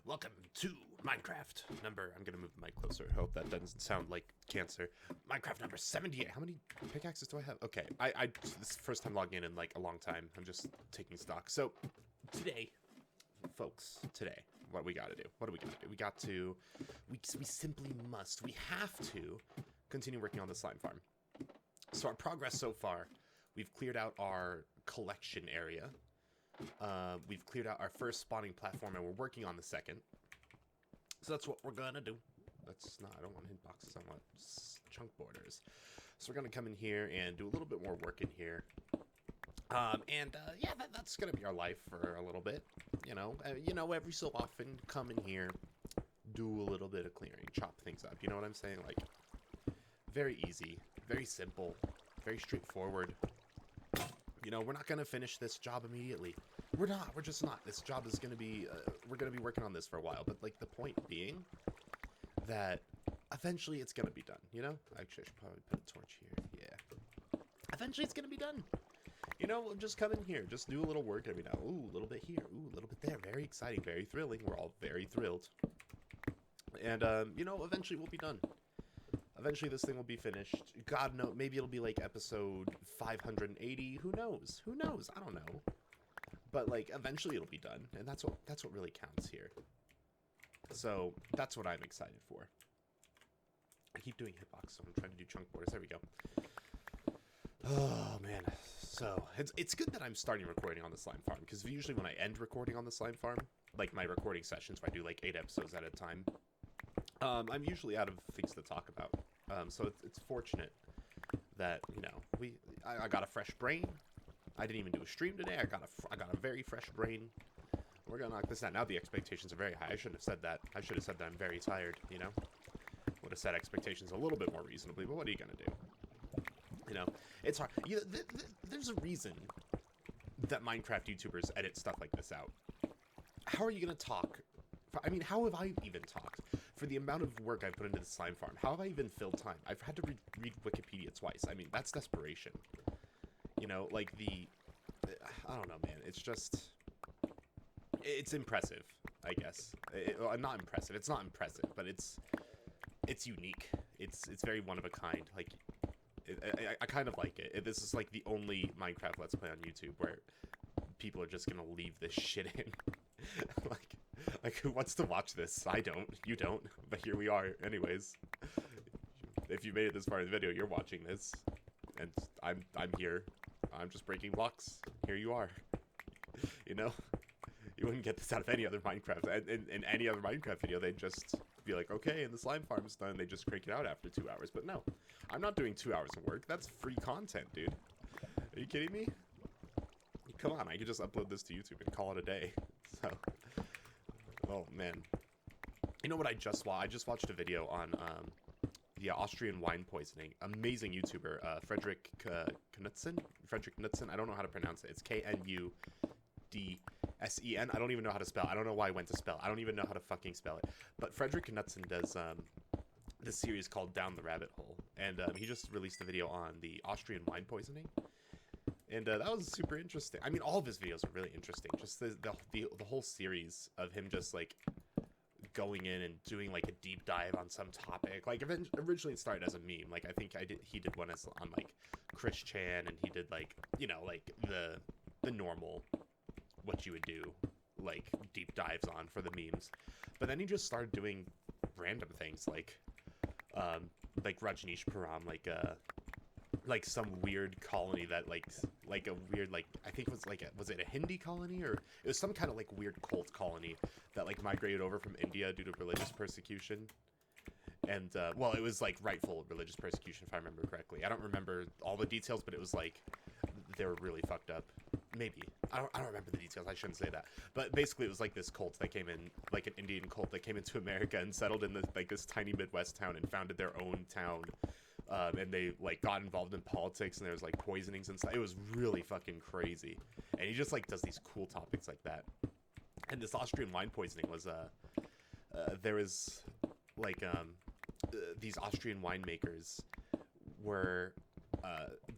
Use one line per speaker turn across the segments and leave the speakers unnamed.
Welcome to Minecraft number. I'm gonna move the mic closer. Hope that doesn't sound like cancer. Minecraft number 78. How many pickaxes do I have? Okay, this is the first time logging in like a long time. I'm just taking stock. So today, folks, what we gotta do? What do we gotta do? We got to. We simply must. We have to continue working on the slime farm. So our progress so far, we've cleared out our collection area. We've cleared out our first spawning platform and we're working on the second. So that's what we're gonna do. I don't want hitboxes, I want chunk borders. So we're gonna come in here and do a little bit more work in here. Yeah, that's gonna be our life for a little bit. You know, every so often, come in here, do a little bit of clearing, chop things up. You know what I'm saying? Like, very easy, very simple, very straightforward. You know, we're not going to finish this job immediately. We're just not. This job is going to be, we're going to be working on this for a while. But, like, the point being that eventually it's going to be done, you know? Actually, I should probably put a torch here. Yeah. Eventually it's going to be done. You know, just come in here. Just do a little work every now. Ooh, a little bit here. Ooh, a little bit there. Very exciting. Very thrilling. We're all very thrilled. And, you know, eventually we'll be done. Eventually this thing will be finished. God knows, maybe it'll be like episode 580. Who knows? Who knows? I don't know. But like eventually it'll be done, and that's what really counts here. So that's what I'm excited for. I keep doing hitbox, so I'm trying to do chunk borders. There we go. Oh man. So it's good that I'm starting recording on the slime farm, because usually when I end recording on the slime farm, like my recording sessions where I do like 8 episodes at a time, I'm usually out of things to talk about. So it's fortunate that, you know, I got a fresh brain. I didn't even do a stream today. I got a very fresh brain. We're gonna knock this out. Now the expectations are very high. I shouldn't have said that. I should have said that I'm very tired, you know? Would have set expectations a little bit more reasonably, but what are you gonna do? You know, it's hard. There's a reason that Minecraft YouTubers edit stuff like this out. How are you gonna talk? I mean, how have I even talked? For the amount of work I've put into the slime farm, how have I even filled time? I've had to read Wikipedia twice. I mean, that's desperation. You know, like I don't know, man. It's just, it's impressive, I guess. Not impressive. It's not impressive, but it's unique. It's very one of a kind. Like, I kind of like it. This is like the only Minecraft Let's Play on YouTube where people are just gonna leave this shit in. Like, who wants to watch this? I don't. You don't. But here we are. Anyways, if you made it this far in the video, you're watching this, and I'm here. I'm just breaking blocks. Here you are. You know, you wouldn't get this out of any other Minecraft. In any other Minecraft video, they'd just be like, okay, and the slime farm's done. They just crank it out after 2 hours. But no, I'm not doing 2 hours of work. That's free content, dude. Are you kidding me? Come on, I could just upload this to YouTube and call it a day. So, oh man. You know what I just watched? I just watched a video on the Austrian wine poisoning. Amazing YouTuber, Frederick Knudsen. Frederick Knudsen. I don't know how to pronounce it. It's Knudsen. I don't even know how to spell. I don't know why I went to spell. I don't even know how to fucking spell it. But Frederick Knudsen does this series called Down the Rabbit Hole, and he just released a video on the Austrian wine poisoning. And that was super interesting. I mean, all of his videos are really interesting. Just the whole series of him just, like, going in and doing, like, a deep dive on some topic. Like, originally it started as a meme. Like, I think he did one on, like, Chris Chan, and he did, like, you know, like, the normal, what you would do, like, deep dives on for the memes. But then he just started doing random things, like Rajneeshpuram, like some weird colony that like a weird, like, I think it was like was it a Hindi colony, or it was some kind of like weird cult colony that like migrated over from India due to religious persecution. And well, it was like rightful religious persecution, if I remember correctly. I don't remember all the details, but it was like they were really fucked up. Maybe I don't remember the details. I shouldn't say that. But basically, it was like this cult that came in, like an Indian cult that came into America and settled in this tiny Midwest town and founded their own town. And they like got involved in politics, and there was like poisonings and stuff. It was really fucking crazy. And he just like does these cool topics like that. And this Austrian wine poisoning was there was like these Austrian winemakers were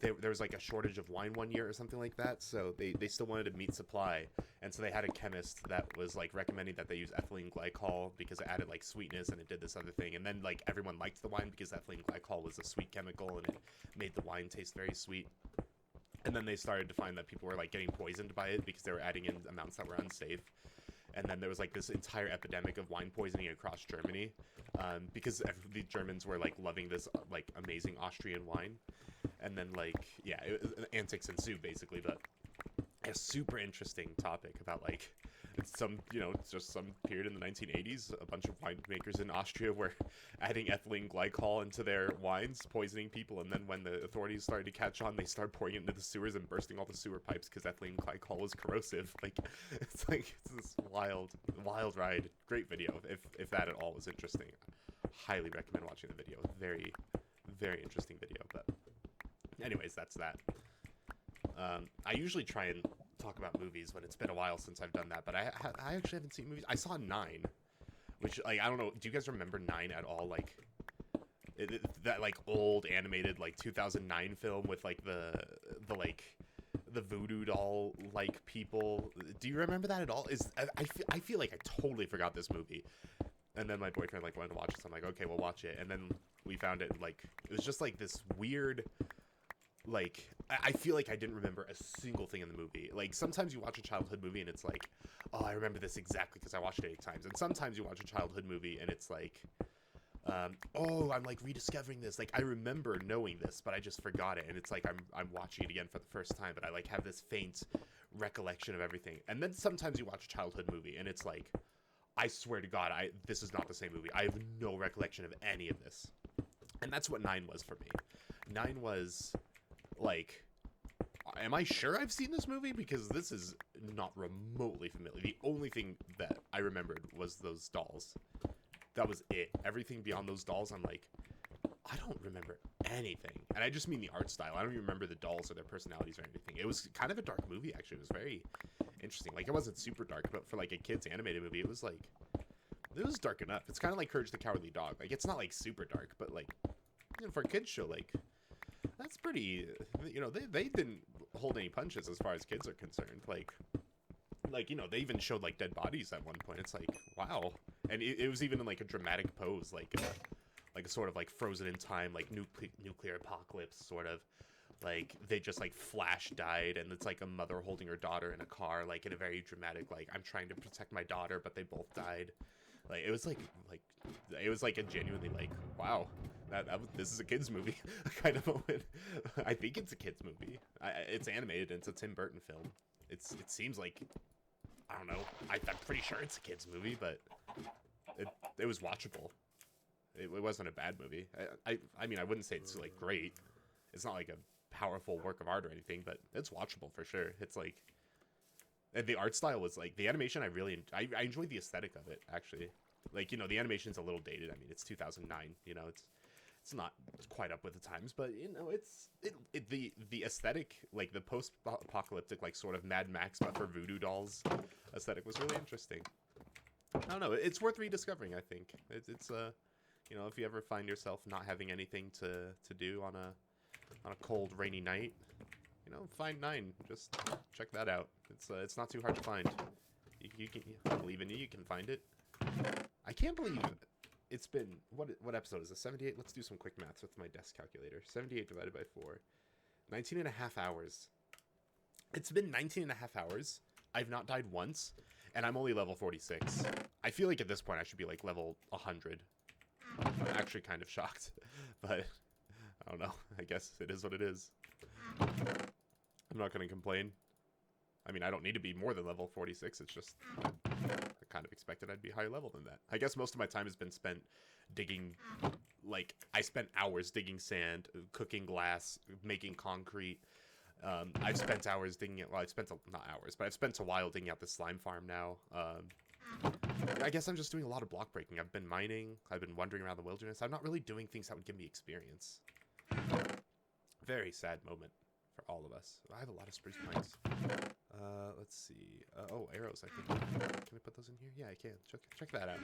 there was like a shortage of wine one year or something like that, so they still wanted to meet supply, And so they had a chemist that was like recommending that they use ethylene glycol because it added like sweetness and it did this other thing. And then like everyone liked the wine because ethylene glycol was a sweet chemical and it made the wine taste very sweet. And then they started to find that people were like getting poisoned by it because they were adding in amounts that were unsafe. And then there was like this entire epidemic of wine poisoning across Germany because the Germans were like loving this like amazing Austrian wine. And then like, yeah, antics ensued basically, but a super interesting topic about like just some period in the 1980s, a bunch of winemakers in Austria were adding ethylene glycol into their wines, poisoning people, and then when the authorities started to catch on, they started pouring it into the sewers and bursting all the sewer pipes because ethylene glycol was corrosive. It's this wild ride. Great video. If that at all was interesting, highly recommend watching the video. Very, very interesting video. But anyways, that's that. I usually try and talk about movies when it's been a while since I've done that, but I actually haven't seen movies. I saw 9, which like I don't know. Do you guys remember 9 at all? Like that like old animated like 2009 film with like the voodoo doll like people. Do you remember that at all? I feel like I totally forgot this movie. And then my boyfriend like wanted to watch it, so I'm like, okay, we'll watch it. And then we found it, and like it was just like this weird. Like, I feel like I didn't remember a single thing in the movie. Like, sometimes you watch a childhood movie and it's like, oh, I remember this exactly because I watched it 8 times. And sometimes you watch a childhood movie and it's like, oh, I'm like rediscovering this. Like, I remember knowing this, but I just forgot it. And it's like I'm watching it again for the first time, but I like have this faint recollection of everything. And then sometimes you watch a childhood movie and it's like, I swear to God, this is not the same movie. I have no recollection of any of this. And that's what 9 was for me. 9 was... like, am I sure I've seen this movie? Because this is not remotely familiar. The only thing that I remembered was those dolls. That was it. Everything beyond those dolls, I'm like, I don't remember anything. And I just mean the art style. I don't even remember the dolls or their personalities or anything. It was kind of a dark movie, actually. It was very interesting. Like, it wasn't super dark, but for, like, a kid's animated movie, it was, like, it was dark enough. It's kind of like Courage the Cowardly Dog. Like, it's not, like, super dark, but, like, you know, for a kid's show, like... that's pretty, you know, they didn't hold any punches as far as kids are concerned. Like, you know, they even showed, like, dead bodies at one point. It's like, wow. And it was even in, like, a dramatic pose, like a sort of, like, frozen in time, like, nuclear apocalypse, sort of. Like, they just, like, flash died, and it's, like, a mother holding her daughter in a car, like, in a very dramatic, like, I'm trying to protect my daughter, but they both died. Like, it was, it was, like, a genuinely, like, wow. This is a kid's movie kind of moment. I think it's a kid's movie. It's animated and it's a Tim Burton film. It seems like, I don't know. I'm pretty sure it's a kid's movie, but it was watchable. It wasn't a bad movie. I mean, I wouldn't say it's like great. It's not like a powerful work of art or anything, but it's watchable for sure. It's like, and the art style was like, the animation I enjoyed the aesthetic of it actually. Like, you know, the animation's a little dated. I mean, it's 2009. You know, it's not quite up with the times, but you know, the aesthetic, like the post-apocalyptic, like sort of Mad Max but for voodoo dolls aesthetic was really interesting. I don't know, it's worth rediscovering. I think it's you know, if you ever find yourself not having anything to do on a cold rainy night, you know, find 9. Just check that out. It's not too hard to find. You can, I believe in you. You can find it. I can't believe it's been, what episode is this? 78? Let's do some quick maths with my desk calculator. 78 divided by 4. 19 and a half hours. It's been 19 and a half hours. I've not died once, and I'm only level 46. I feel like at this point I should be like level 100. I'm actually kind of shocked, but I don't know. I guess it is what it is. I'm not going to complain. I mean, I don't need to be more than level 46. It's just... I kind of expected I'd be higher level than that. I guess most of my time has been spent digging, like, I spent hours digging sand, cooking glass, making concrete. I've spent hours digging it, well, not hours, but I've spent a while digging out the slime farm now. I guess I'm just doing a lot of block breaking. I've been mining, I've been wandering around the wilderness. I'm not really doing things that would give me experience. Very sad moment for all of us. I have a lot of spruce pines. Let's see. Oh, arrows, I think. Can I put those in here? Yeah, I can. Check that out.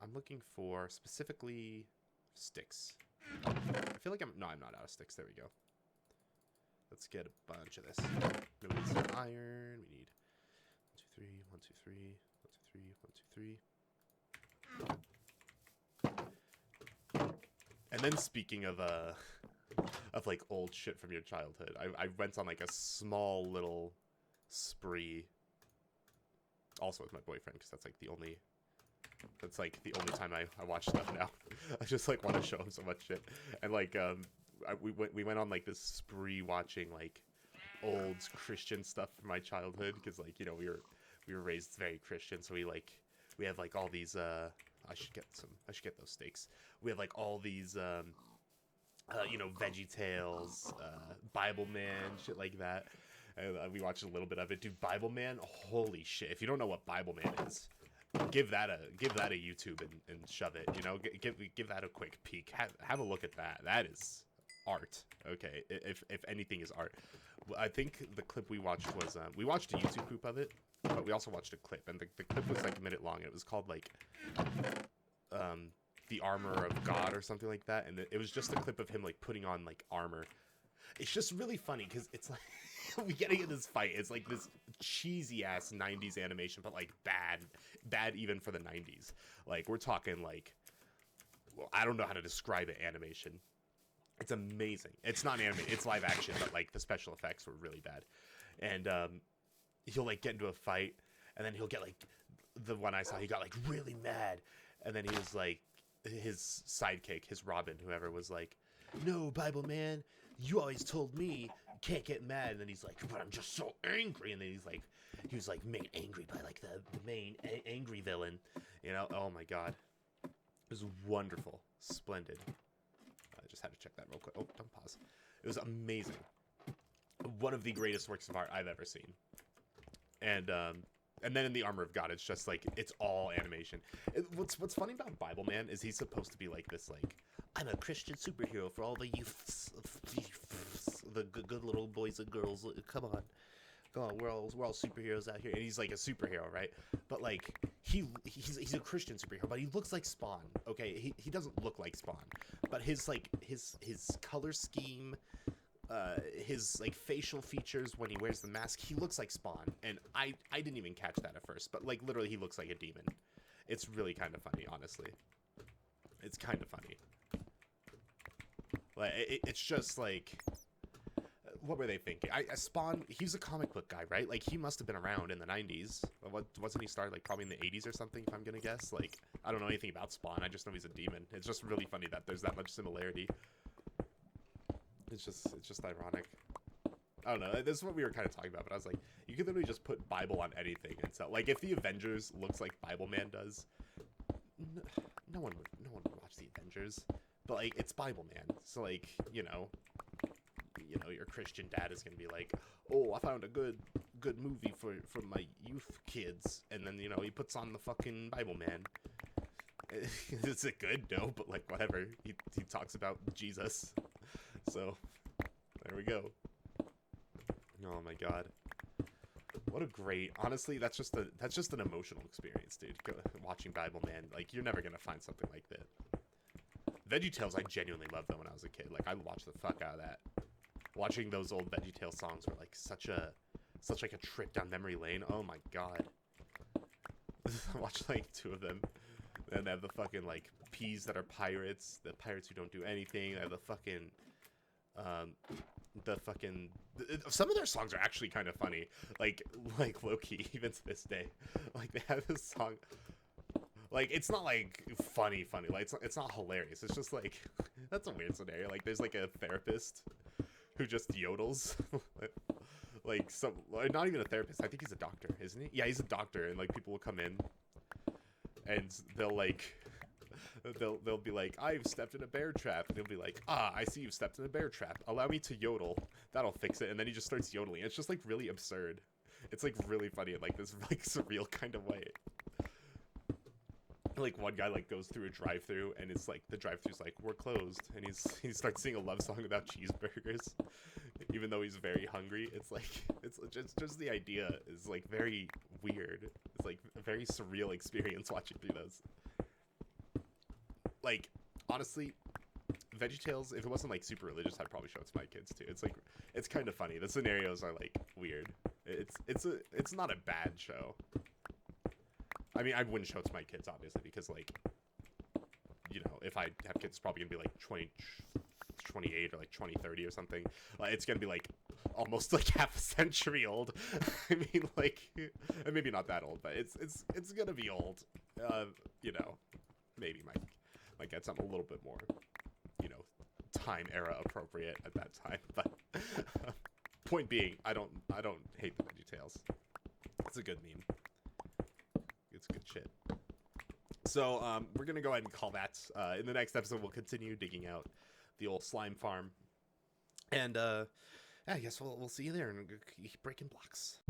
I'm looking for specifically sticks. I feel like I'm not out of sticks. There we go. Let's get a bunch of this. We need some iron. We need 1, 2, 3. 1, 2, 3. 1, 2, 3. And then speaking of like old shit from your childhood, I went on like a small little spree. Also with my boyfriend, because that's like the only time I watch stuff now. I just like want to show him so much shit. And like we went on like this spree watching like old Christian stuff from my childhood, because like, you know, we were raised very Christian, so we have like all these I should get those steaks. We have like all these you know, Veggie Tales, Bible Man, shit like that. And we watched a little bit of it. Dude, Bible Man, holy shit. If you don't know what Bible Man is, give that a YouTube and shove it, you know? Give that a quick peek. Have a look at that. That is art, okay? If anything is art. I think the clip we watched was, we watched a YouTube group of it, but we also watched a clip, and the clip was like a minute long. It was called like, The Armor of God or something like that, and it was just a clip of him like putting on like armor. It's just really funny because it's like we getting in this fight. It's like this cheesy ass 90s animation, but like bad even for the 90s. Like we're talking like, well, I don't know how to describe it. Animation. It's amazing. It's not anime. It's live action, but like the special effects were really bad. And he'll like get into a fight, and then he'll get like the one I saw. He got like really mad, and then he was like, his sidekick, his Robin, whoever, was like, "No, Bible Man, you always told me you can't get mad." And then he's like, "But I'm just so angry." And then he was like made angry by like the main angry villain, you know? Oh my god, it was wonderful, splendid. I just had to check that real quick. Oh, don't pause. It was amazing. One of the greatest works of art I've ever seen. And then in The Armor of God, it's just like, it's all animation. What's funny about Bible Man is he's supposed to be like this, like, I'm a Christian superhero for all the youths, the good little boys and girls. Come on, we're all superheroes out here. And he's like a superhero, right? But like he's a Christian superhero, but he looks like Spawn. Okay, he doesn't look like Spawn, but his color scheme, his like facial features when he wears the mask, he looks like Spawn. And I didn't even catch that at first, but like literally he looks like a demon. It's really kind of funny, honestly. It's kind of funny. Like it's just like, what were they thinking? Spawn, he's a comic book guy, right? Like he must have been around in the 90s. Wasn't he started like probably in the 80s or something, if I'm gonna guess? Like I don't know anything about Spawn. I just know he's a demon. It's just really funny that there's that much similarity. It's just ironic. I don't know. This is what we were kind of talking about, but I was like, you could literally just put Bible on anything, and so like if the Avengers looks like Bible Man does, no one would watch the Avengers. But like it's Bible Man, so like you know your Christian dad is gonna be like, oh, I found a good movie for my youth kids, and then he puts on the fucking Bible Man. Is it good? No, but like whatever. He talks about Jesus, so there we go. Oh my god. What a great, honestly, that's just an emotional experience, dude. Watching Bible Man, like you're never gonna find something like that. VeggieTales, I genuinely loved them when I was a kid. Like I watched the fuck out of that. Watching those old VeggieTales songs were like such like a trip down memory lane. Oh my god. I watched like 2 of them. Then they have the fucking like peas that are pirates, the pirates who don't do anything. They have the fucking some of their songs are actually kind of funny, like low-key, even to this day. Like they have this song, like it's not like funny like it's not hilarious, it's just like that's a weird scenario. Like there's like a therapist who just yodels. Like not even a therapist, I think he's a doctor, isn't he? Yeah, he's a doctor, and like people will come in and they'll be like, I've stepped in a bear trap, and he'll be like, I see you've stepped in a bear trap, allow me to yodel, that'll fix it. And then he just starts yodeling. It's just like really absurd. It's like really funny in like this like surreal kind of way. Like one guy like goes through a drive-thru, and it's like the drive-thru's like, we're closed, and he starts singing a love song about cheeseburgers even though he's very hungry. It's like it's just the idea is like very weird. It's like a very surreal experience watching through those. Like honestly, VeggieTales, if it wasn't like super religious, I'd probably show it to my kids too. It's like it's kind of funny. The scenarios are like weird. It's not a bad show. I mean, I wouldn't show it to my kids, obviously, because, like, you know, if I have kids, it's probably gonna be like 28 or like 2030 or something. It's gonna be like almost like half a century old. I mean, like, maybe not that old, but it's gonna be old. You know, maybe might get something a little bit more, you know, time era appropriate at that time. But point being, I don't hate the VeggieTales. It's a good meme. It's good shit. So we're gonna go ahead and call that. In the next episode, we'll continue digging out the old slime farm, and I guess we'll see you there and keep breaking blocks.